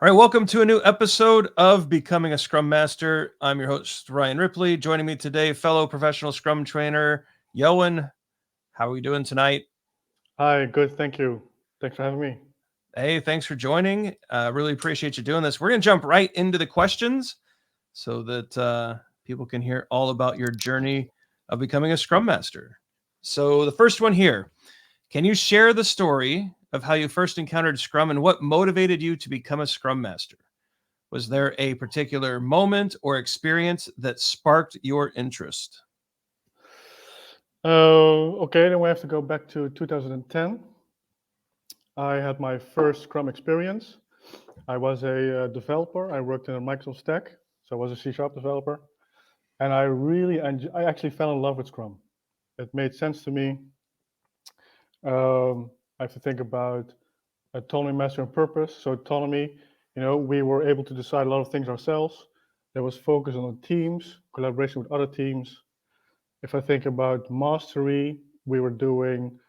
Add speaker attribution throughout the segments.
Speaker 1: All right, welcome to a new episode of Becoming a Scrum Master. I'm your host, Ryan Ripley. Joining me today, fellow professional Scrum trainer, Yoan. How are we doing tonight?
Speaker 2: Hi, good. Thank you. Thanks for having me.
Speaker 1: Hey, thanks for joining. Really appreciate you doing this. We're going to jump right into the questions so that people can hear all about your journey of becoming a Scrum Master. So, the first one here, can you share the story of how you first encountered Scrum and what motivated you to become a Scrum Master? Was there a particular moment or experience that sparked your interest?
Speaker 2: Okay, then we have to go back to 2010. I had my first Scrum experience. I was a developer. I worked in a Microsoft stack, so I was a C# developer, and I actually fell in love with Scrum. It made sense to me. I have to think about autonomy, mastery, and purpose. So autonomy, we were able to decide a lot of things ourselves. There was focus on teams, collaboration with other teams. If I think about mastery, we were doing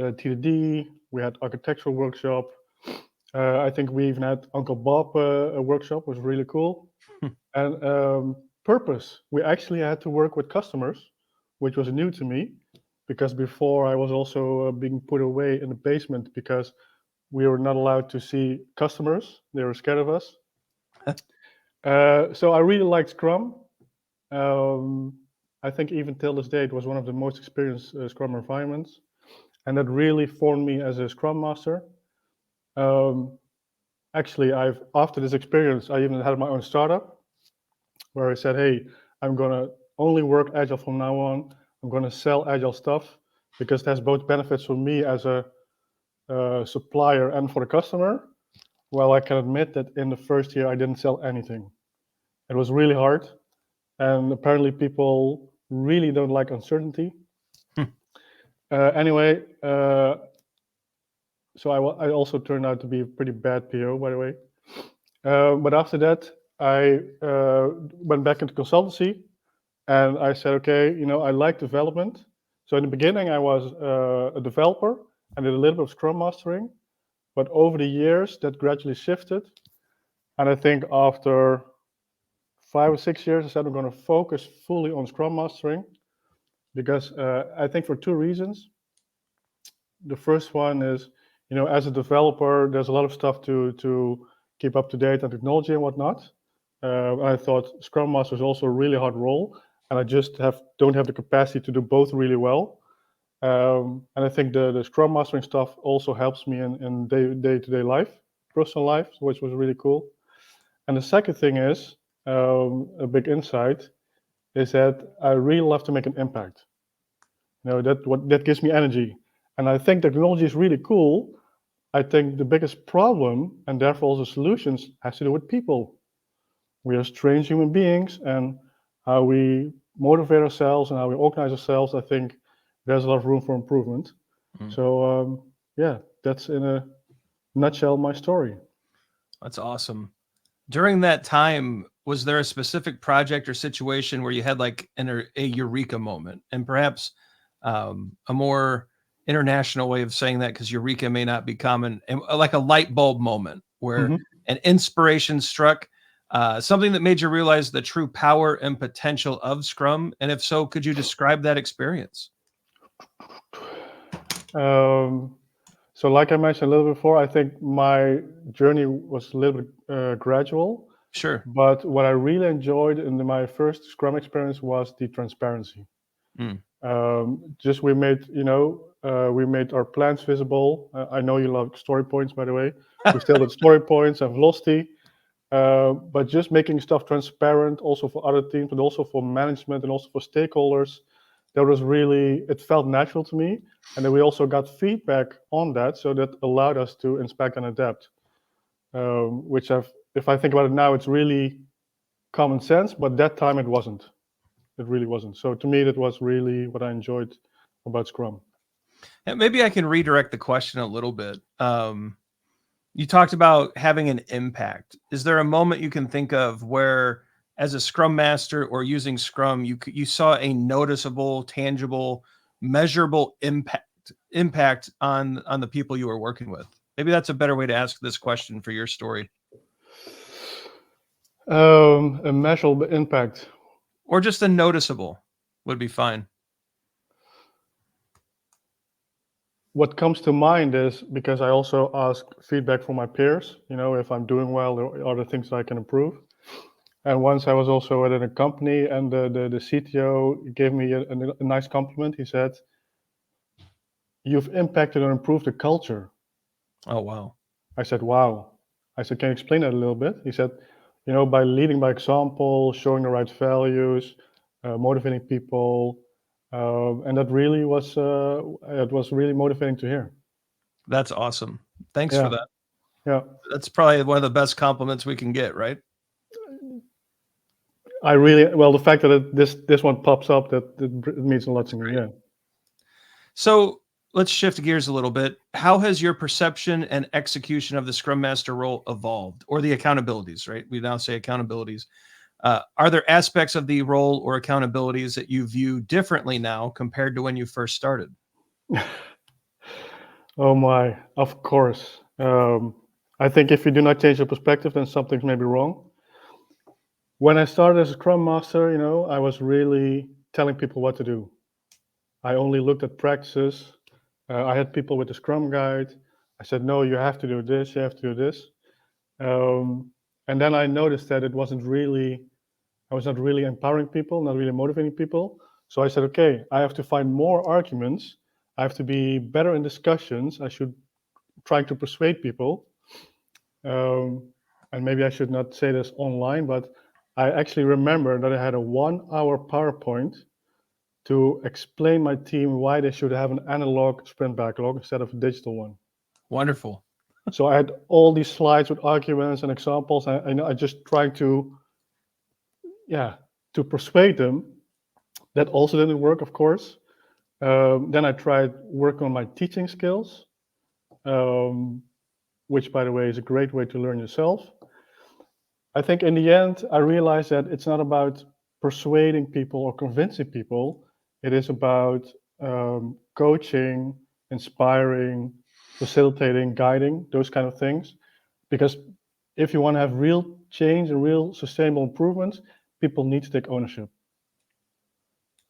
Speaker 2: TDD, we had architectural workshop. I think we even had Uncle Bob a workshop, was really cool. And purpose, we actually had to work with customers, which was new to me, because before I was also being put away in the basement because we were not allowed to see customers. They were scared of us. So I really liked Scrum. Um, I think even till this day, it was one of the most experienced Scrum environments, and that really formed me as a Scrum Master. Um, Actually, I've after this experience, I even had my own startup where I said, "Hey, I'm gonna only work agile from now on. I'm gonna sell agile stuff because it has both benefits for me as a supplier and for the customer." Well, I can admit that in the first year, I didn't sell anything. It was really hard, and apparently, people really don't like uncertainty. Anyway, so I also turned out to be a pretty bad PO, by the way. But after that, I went back into consultancy, and I said, okay, I like development. So in the beginning, I was a developer and did a little bit of Scrum mastering. But over the years, that gradually shifted. And I think after 5 or 6 years, I said I'm going to focus fully on Scrum mastering because I think for two reasons. The first one is, as a developer, there's a lot of stuff to keep up to date on technology and whatnot. I thought Scrum Master is also a really hard role, and I just don't have the capacity to do both really well. And I think the Scrum Mastering stuff also helps me in day-to-day life, personal life, which was really cool. And the second thing is a big insight is that I really love to make an impact. That gives me energy, and I think technology is really cool. I think the biggest problem, and therefore also solutions, has to do with people. We are strange human beings, and how we motivate ourselves and how we organize ourselves. I think there's a lot of room for improvement.
Speaker 1: Mm,
Speaker 2: So yeah, that's in a nutshell my story.
Speaker 1: that's awesome. During that time, was there a specific project or situation where you had like a eureka moment, and perhaps a more international way of saying that, because eureka may not be common, and like a light bulb moment where
Speaker 2: Mhm.
Speaker 1: an inspiration struck, something that made you realize the true power and potential of Scrum? And if so, could you describe that experience?
Speaker 2: Um, so, like I mentioned a little before, I think my journey was a little bit gradual.
Speaker 1: Sure.
Speaker 2: But what I really enjoyed in my first Scrum experience was the transparency.
Speaker 1: Mm.
Speaker 2: Just we made our plans visible. I know you love story points, by the way. We still did story points and velocity, but just making stuff transparent, also for other teams, but also for management and also for stakeholders. That was really, it felt natural to me, and then we also got feedback on that, so that allowed us to inspect and adapt. Which if I think about it now, it's really common sense, but that time it wasn't. It really wasn't. So to me, that was really what I enjoyed about Scrum.
Speaker 1: And maybe I can redirect the question a little bit. You talked about having an impact. Is there a moment you can think of where, as a Scrum Master or using Scrum, you saw a noticeable, tangible, measurable impact on the people you were working with? Maybe that's a better way to ask this question for your story.
Speaker 2: A measurable impact.
Speaker 1: Or just a noticeable would be fine.
Speaker 2: What comes to mind is, because I also ask feedback from my peers, if I'm doing well or other things that I can improve. And once I was also at a company, and the CTO gave me a nice compliment. He said, "You've impacted and improved the culture."
Speaker 1: Oh, wow.
Speaker 2: I said, "Wow." I said, "Can you explain that a little bit?" He said, "By leading by example, showing the right values, motivating people, and that really was it was really motivating to hear."
Speaker 1: That's awesome. Thanks for
Speaker 2: Yeah,
Speaker 1: that.
Speaker 2: yeah.
Speaker 1: That's probably one of the best compliments we can get, right?
Speaker 2: The fact that this one pops up, it means a lot to me.
Speaker 1: Great.
Speaker 2: Yeah.
Speaker 1: So let's shift gears a little bit. How has your perception and execution of the Scrum Master role evolved, or the accountabilities, right? We now say accountabilities. Are there aspects of the role or accountabilities that you view differently now compared to when you first started?
Speaker 2: Oh my, of course. I think if you do not change your perspective, then something's maybe wrong. When I started as a Scrum Master, I was really telling people what to do. I only looked at practices. I had people with the Scrum Guide. I said, no, you have to do this, you have to do this. And then I noticed that I was not really empowering people, not really motivating people. So I said, okay, I have to find more arguments. I have to be better in discussions. I should try to persuade people. And maybe I should not say this online, but I actually remember that I had a 1 hour PowerPoint to explain my team why they should have an analog sprint backlog instead of a digital one.
Speaker 1: Wonderful.
Speaker 2: So I had all these slides with arguments and examples, and I just tried to, yeah, to persuade them. That also didn't work, of course. Then I tried working on my teaching skills, which, by the way, is a great way to learn yourself. I think in the end, I realized that it's not about persuading people or convincing people. It is about coaching, inspiring, facilitating, guiding, those kind of things. Because if you want to have real change and real sustainable improvements, people need to take ownership.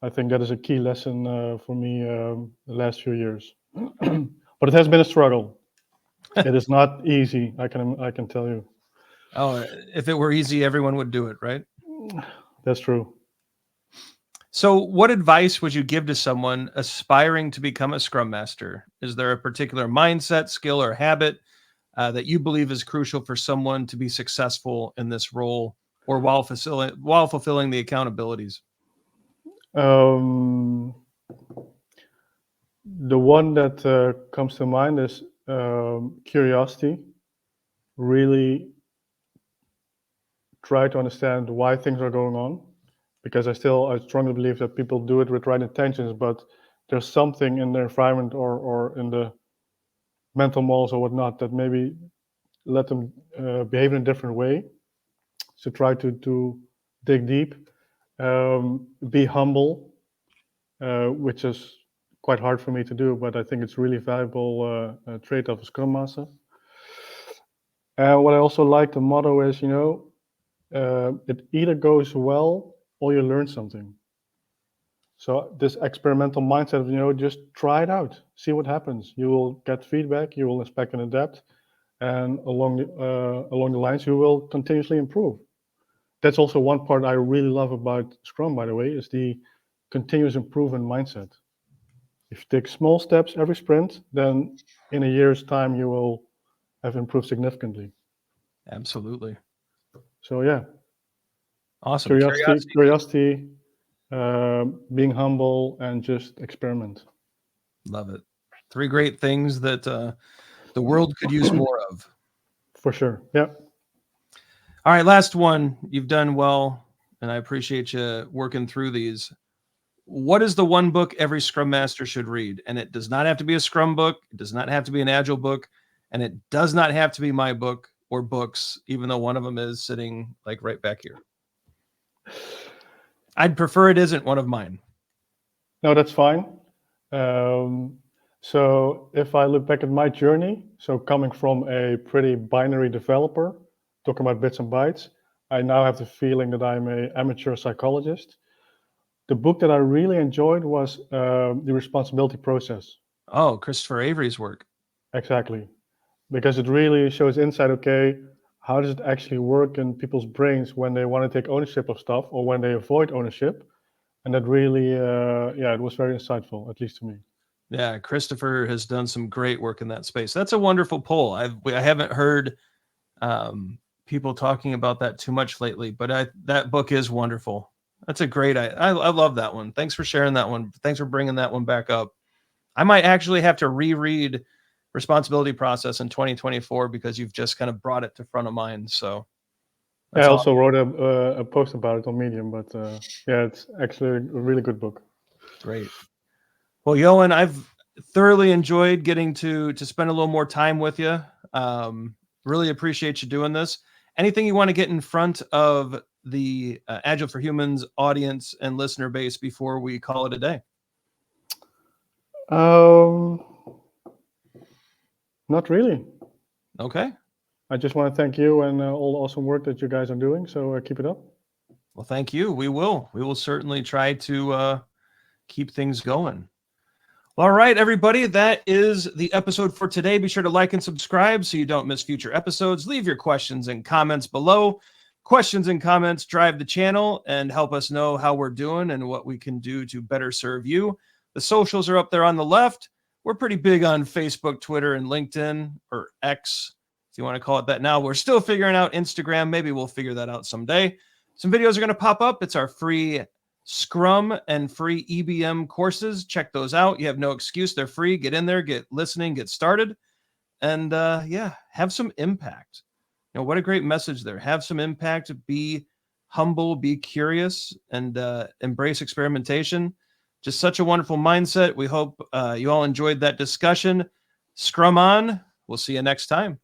Speaker 2: I think that is a key lesson for me the last few years. But it has been a struggle. It is not easy. I can tell you.
Speaker 1: Oh, if it were easy, everyone would do it, right?
Speaker 2: That's true.
Speaker 1: So, what advice would you give to someone aspiring to become a Scrum Master? Is there a particular mindset, skill, or habit that you believe is crucial for someone to be successful in this role, or while fulfilling the accountabilities?
Speaker 2: Um, the one that comes to mind is curiosity. Really try to understand why things are going on, because I strongly believe that people do it with right intentions, but there's something in the environment or in the mental models or whatnot that maybe let them behave in a different way. So try to dig deep, be humble, which is quite hard for me to do, but I think it's really valuable trait of a Scrum Master. And what I also like the motto is, it either goes well or you learn something. So this experimental mindset of, just try it out, see what happens. You will get feedback, you will inspect and adapt, and along the lines, you will continuously improve. That's also one part I really love about Scrum, by the way, is the continuous improvement mindset. If you take small steps every sprint, then in a year's time, you will have improved significantly.
Speaker 1: Absolutely.
Speaker 2: So yeah,
Speaker 1: Awesome.
Speaker 2: curiosity, being humble, and just experiment.
Speaker 1: Love it. 3 great things that the world could use more of.
Speaker 2: For sure. Yeah.
Speaker 1: All right, last one. You've done well, and I appreciate you working through these. What is the one book every Scrum Master should read? And it does not have to be a Scrum book. It does not have to be an Agile book. And it does not have to be my book or books, even though one of them is sitting like right back here. I'd prefer it isn't one of mine.
Speaker 2: No, that's fine. So if I look back at my journey, so coming from a pretty binary developer, talking about bits and bytes, I now have the feeling that I'm an amateur psychologist. The book that I really enjoyed was The Responsibility Process.
Speaker 1: Oh, Christopher Avery's work.
Speaker 2: Exactly. Because it really shows insight, okay, how does it actually work in people's brains when they want to take ownership of stuff or when they avoid ownership? And that really, yeah, it was very insightful, at least to me.
Speaker 1: Yeah, Christopher has done some great work in that space. That's a wonderful poll. I haven't heard people talking about that too much lately, but that book is wonderful. That's a great. I love that one. Thanks for sharing that one. Thanks for bringing that one back up. I might actually have to reread Responsibility Process in 2024 because you've just kind of brought it to front of mind. So
Speaker 2: I
Speaker 1: that's
Speaker 2: also wrote a post about it on Medium, but yeah, it's actually a really good book.
Speaker 1: great. Well, Johan, I've thoroughly enjoyed getting to spend a little more time with you. Really appreciate you doing this. Anything you want to get in front of the Agile for Humans audience and listener base before we call it a day?
Speaker 2: Not really.
Speaker 1: Okay.
Speaker 2: I just want to thank you and all the awesome work that you guys are doing. So keep it up.
Speaker 1: Well, thank you. We will. We will certainly try to keep things going. All right, everybody, that is the episode for today. Be sure to like and subscribe so you don't miss future episodes. Leave your questions and comments below. Questions and comments drive the channel and help us know how we're doing and what we can do to better serve you. The socials are up there on the left. We're pretty big on Facebook, Twitter, and LinkedIn, or X, if you want to call it that now. We're still figuring out Instagram. Maybe we'll figure that out someday. Some videos are going to pop up. It's our free Scrum and free EBM courses. Check those out. You have no excuse. They're free. Get in there, get listening, get started, and yeah, have some impact. You know, what a great message there. Have some impact. Be humble, be curious, and embrace experimentation. Just such a wonderful mindset. We hope you all enjoyed that discussion. Scrum on. We'll see you next time.